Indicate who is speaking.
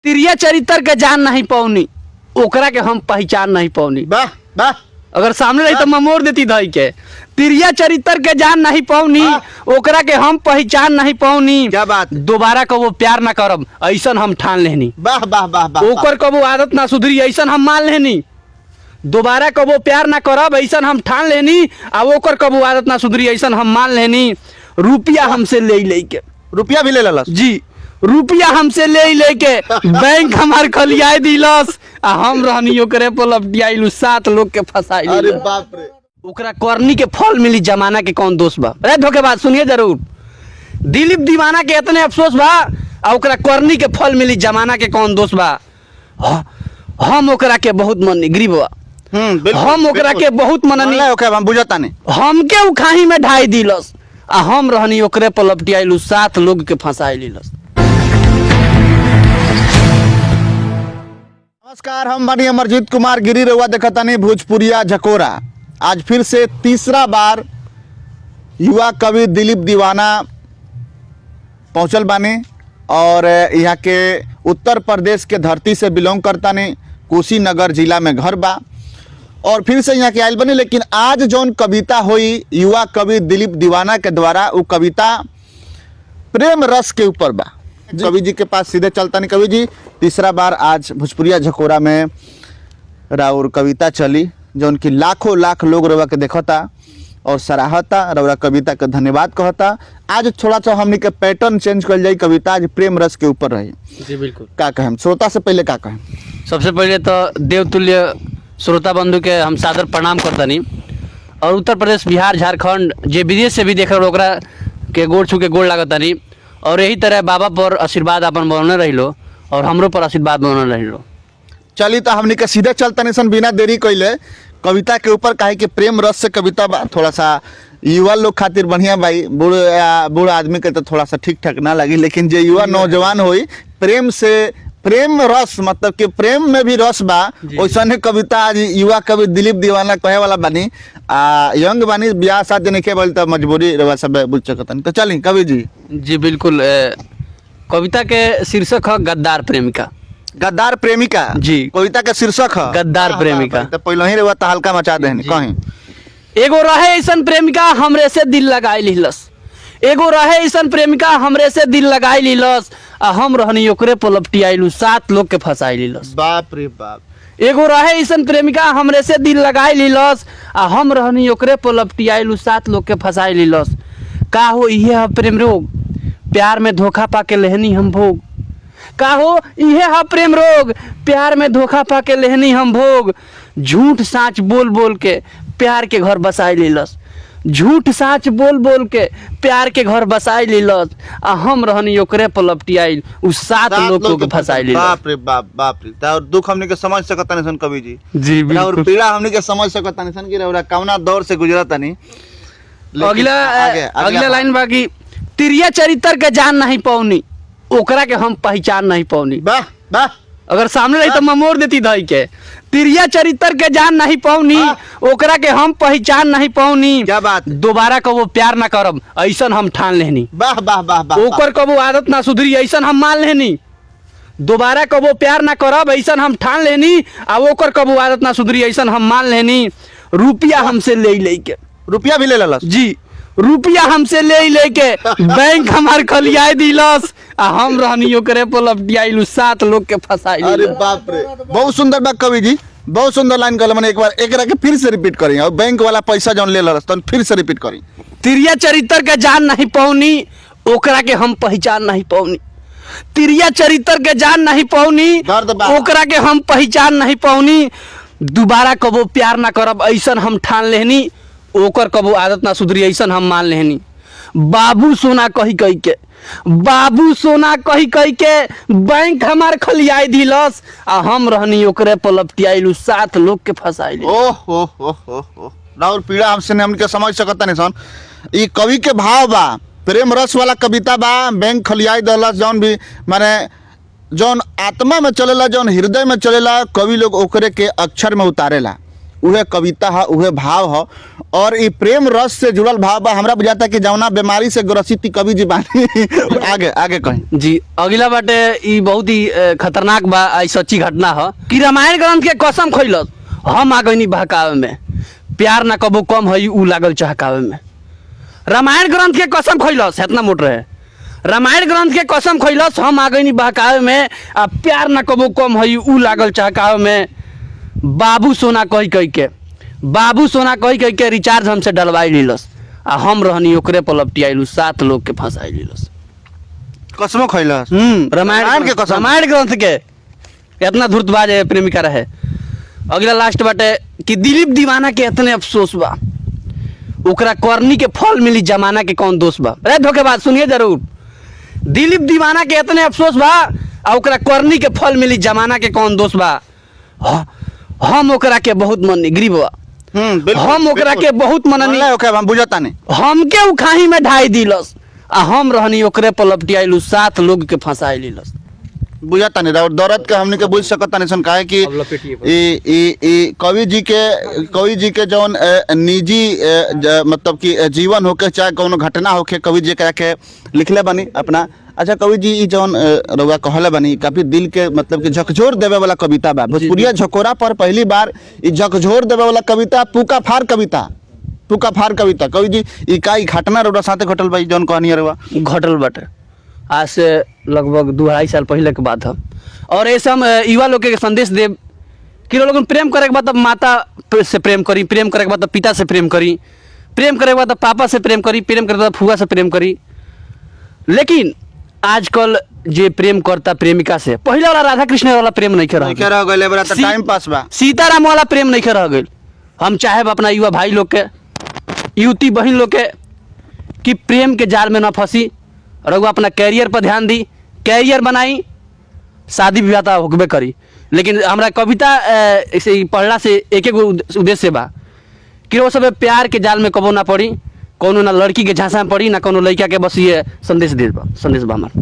Speaker 1: तिरिया चरित्र के जान नहीं पौनी, ओकरा के हम पहचान नहीं पौनी।
Speaker 2: वाह वाह,
Speaker 1: अगर सामने रही तो मैं मोड़ देती धई के। तिरिया चरित्र के जान नहीं पौनी, ओकरा के हम पहचान नहीं पौनी।
Speaker 2: क्या बात।
Speaker 1: दोबारा कबो प्यार ना करब ऐसन हम ठान लेनी।
Speaker 2: वाह वाह वाह वाह।
Speaker 1: ओकर कबो आदत ना सुधरी ऐसन हम मान लेनी। दोबारा कबो प्यार ना करब ऐसन हम ठान लेनी। आ ओकर कबो आदत ना सुधरी ऐसन हम मान लेनी। रुपया हमसे ले के,
Speaker 2: रुपया भी ले ललस
Speaker 1: जी रुपया हमसे ले के बैंक हमार खलियाए दिलस। आ हम रहनी ओकरे पर लपटियाइलू, 7 लोग के फंसाइलू।
Speaker 2: अरे बाप रे।
Speaker 1: ओकरा करनी के फल मिली, जमाना के कौन दोष बा। अरे धोखेबाज सुनिए जरूर, दिलीप दीवाना के इतने अफसोस बा आ ओकरा करनी के फल मिली, जमाना के कौन दोष बा। हम ओकरा के बहुत मननी गरीब बा, हम ओकरा के बहुत मननी,
Speaker 2: हम बुझता नहीं।
Speaker 1: हमके उखाही में ढाई दिलस आ हम रहनी ओकरे पर लपटियाइलू, 7 लोग के फंसाई लिलस।
Speaker 2: नमस्कार, हम बनी अमरजीत कुमार गिरी, रउआ देखतानी भोजपुरिया झकोरा। आज फिर से तीसरा बार युवा कवि दिलीप दीवाना पहुंचल बानी और यहाँ के उत्तर प्रदेश के धरती से बिलोंग करतानी, कुशीनगर जिला में घर बा और फिर से यहाँ के आयल बनी। लेकिन आज जौन कविता हुई युवा कवि दिलीप दीवाना के द्वारा, वो कविता प्रेम रस के ऊपर बा। कवि जी के पास सीधे चलता नहीं। कवि जी, तीसरा बार आज भोजपुरिया झकोरा में राउर कविता चली, जो उनकी लाखों लाख लोग रउआ के देखता और सराहता, रउरा कविता के धन्यवाद कहता। आज थोड़ा सा हमने के पैटर्न चेंज कर जाए, कविता आज प्रेम रस के ऊपर रही।
Speaker 1: जी बिल्कुल।
Speaker 2: का कहें श्रोता से पहले का कहें?
Speaker 1: सबसे पहले तो देवतुल्य श्रोता बंधु के हम सादर प्रणाम करतनी और उत्तर प्रदेश, बिहार, झारखंड जे विदेश से भी देख रहे ओकरा के गोड़ छू के गोड़ लागतनी। और यही तरह बाबा पर आशीर्वाद अपन बनने रहिलो और हमरो पर आशीर्वाद बनने रहिलो।
Speaker 2: चली तो हमने के सीधे चलता नहीं सन, बिना देरी कैले कविता के ऊपर। काहे कि प्रेम रस से कविता बा, थोड़ा सा युवा लोग खातिर बढ़िया भाई, बूढ़ आदमी के तो थोड़ा सा ठीक ठाक ना लगी, लेकिन जो युवा नौजवान होई प्रेम से, प्रेम रस मतलब कि प्रेम में भी रस बा, वैसे कविता आज युवा कवि दिलीप दीवाना कहे वाला बानी। यंग बानी, ब्याह शादी नहीं के बोल तो मजबूरी रवा सब बुझ सकता। तो चली कवि जी।
Speaker 1: जी बिल्कुल। कविता के शीर्षक है गद्दार प्रेमिका।
Speaker 2: गद्दार प्रेमिका
Speaker 1: जी,
Speaker 2: कविता के शीर्षक है
Speaker 1: गद्दार प्रेमिका।
Speaker 2: तो पहले ही रवा हल्का मचा दे कहीं।
Speaker 1: एगो रहे ऐसन प्रेमिका हमरे से दिल लगाई लिहलस, एगो रहे ऐसन प्रेमिका हमरे से दिल लगाई लिहलस। आ हम रहनी ओकरे पर लपटियाइलू, 7 लोग के फंसाई लिहलस।
Speaker 2: बाप रे बाप।
Speaker 1: एगो रहे ऐसन प्रेमिका हमरे से दिल लगाई लिहलस आ हम रहनी ओकरे पर लपटियाइलू, 7 लोग के फंसाई लिहलस। का हो इहे है प्रेम रोग, प्यार में धोखा पाके लेहनी हम भोग। का हो इहे है प्रेम रोग, प्यार में धोखा पाके लेहनी हम भोग। झूठ साँच बोल बोल के प्यार के घर बसाई लिलस, झूठ साँच बोल बोल के प्यार के घर बसाई लिलस। आ हम रहनी ओकरे पर लपटियाइल, उ 7 लोग के फंसाई लिलस।
Speaker 2: बाप रे बाप, बाप रे। और दुख हमने के समझ सकता नहीं सन कवि जी।
Speaker 1: जी बिल्कुल।
Speaker 2: और पीड़ा हमने के समझ सकता नहीं सन कि रउरा कौना दौर से गुजरता नहीं।
Speaker 1: अगला लाइन बाकी, तिरिया चरित्र के जान नहीं पौनी, ओकरा के हम पहचान नहीं पौनी।
Speaker 2: वाह वाह।
Speaker 1: अगर सामने रही तो मैं मोड़ देती धई के। तिरिया चरित्र के जान नहीं पौनी, ओकरा के हम पहचान नहीं पौनी।
Speaker 2: क्या बात।
Speaker 1: दोबारा कबो प्यार ना करब ऐसन हम ठान लेनी।
Speaker 2: वाह वाह वाह वाह।
Speaker 1: ओकर कबो आदत ना सुधरी ऐसन हम मान लेनी। दोबारा कबो प्यार ना करब ऐसन हम ठान लेनी। आ ओकर कबो आदत ना सुधरी ऐसन हम मान लेनी। रुपया हमसे ले के,
Speaker 2: रुपया भी ले ललस।
Speaker 1: जी रुपया हमसे ले के बैंक हमार खलियाए दिलस। आ हम रहनी ओकरे पर लपटियाइलू, 7 लोग के फंसाई।
Speaker 2: अरे बाप रे, बहुत सुंदर बात कवि जी, बहुत सुंदर लाइन कहले। मैंने एक बार एकरा के फिर से रिपीट करी और बैंक वाला पैसा जौन ले ललस तन फिर से रिपीट करी।
Speaker 1: तिरिया चरित्र के जान नहीं पौनी, ओकरा के हम पहचान नहीं पौनी। तिरिया चरित्र के जान नहीं पौनी, ओकरा के हम पहचान नहीं पौनी। दोबारा कबो प्यार ना करब ऐसन हम ठान लेहनी। ओकर कबो आदत ना सुधरी ऐसन हम मान लेहनी। बाबू सोना कही कही के, बाबू सोना कही कही के बैंक हमार खलियाई दिलस। आ हम रहनी ओकरे पर लपटियाइलू, 7 लोग के फंसाई।
Speaker 2: ओह हो हो। राउर पीड़ा हमसे हमने के समझ सकता नहीं सन। ये कवि के भाव बा, प्रेम रस वाला कविता बा। बैंक खलियाई दलस जौन भी माने जौन आत्मा में चलेला, जौन हृदय में चलेला, कवि लोग ओकरे के अक्षर में उतारेला। उहे कविता है, उहे भाव है और ये प्रेम रस से जुड़ल भाव बा। हमरा बुझाता कि जौना बीमारी से ग्रसित कवि जी बानी आगे आगे कहीं
Speaker 1: जी अगला बाटे ई बहुत ही खतरनाक बा, आई सच्ची घटना है कि रामायण ग्रंथ के कसम खैलस हम आ गईनी बहकावे में, प्यार ना कबो कम है ऊ लागल चहकावे में। रामायण ग्रंथ के कसम खैलस, इतना मोट रहे, रामायण ग्रंथ के कसम खैलस हम आ गईनी बहकावे में, आ प्यार ना कबो कम है ऊ लागल चहकावे में। बाबू सोना कही कही के, बाबू सोना कही कही के रिचार्ज हमसे डलवाई लीलस, आ हम रहनी ओकरे पर लपटियाइलू, 7 लोग के फंसाई लीलस।
Speaker 2: कसमो खैलस
Speaker 1: रामायण
Speaker 2: के कसम,
Speaker 1: रामायण ग्रंथ के इतना धूर्तबाज है प्रेमिका रहे। अगला लास्ट बाटे कि दिलीप दीवाना के इतने अफसोस बा, ओकरा करनी के फल मिली, जमाना के कौन दोष बा। अरे धोखेबाज सुनिए जरूर, दिलीप दीवाना के इतने अफसोस बा आ ओकरा करनी के फल मिली, जमाना के कौन दोष बा। हम ओकरा के बहुत मननी गरीब बा, हम ओकरा के बहुत मननी,
Speaker 2: हम बुझता नहीं,
Speaker 1: हमके उ खाही में ढाई दिलस आ हम रहनी ओकरे पर लपटियाइलू, 7 लोग के फंसाई लीलस।
Speaker 2: बुझता नहीं और दर्द के हमने के बुझ सकता नहीं सन काहे कि कवि जी के जौन निजी मतलब कि जीवन होके चाहे कोनो घटना होके कवि जी के लिखले बनी अपना। अच्छा कवि जी ई जौन रउआ कहले बनी काफी दिल के मतलब कि झकझोर देवे वाला कविता बा। भोजपुरिया झकोरा पर पहली बार ई झकझोर देवे वाला कविता पुका फार कविता कवि जी ई का ई घटना रउआ साथे घटल बा जौन कहनी रउआ
Speaker 1: घटल बाटे, आज से लगभग 2-2.5 साल पहले के बात है। और ऐसे हम युवा लोग के संदेश देव कि लोग प्रेम करे के बाद तब माता से प्रेम करी, प्रेम करे के बाद तब पिता से प्रेम करी, प्रेम करे के बाद तब पापा से प्रेम करी, प्रेम करे के बाद फुआ से प्रेम करी। लेकिन आजकल जे प्रेम करता प्रेमिका से, पहले वाला राधा कृष्ण वाला प्रेम नहीं
Speaker 2: रह गइल, बड़ा टाइम पास बा,
Speaker 1: सीताराम वाला प्रेम नहीं रह गइल। हम चाहे अपना युवा भाई लोग के, युवती बहन लोग के कि प्रेम के जाल में न फंसी, रघु अपना कैरियर पर ध्यान दी, कैरियर बनाई, शादी विवाह तो होबे करी। लेकिन हमरा कविता ऐसे पढ़ला से एक उद्देश्य बा कि वो सब प्यार के जाल में कबो ना पड़ी, कोनो ना लड़की के झांसा में पड़ी, ना कोनो लड़का के, बस ये संदेश बा हमार।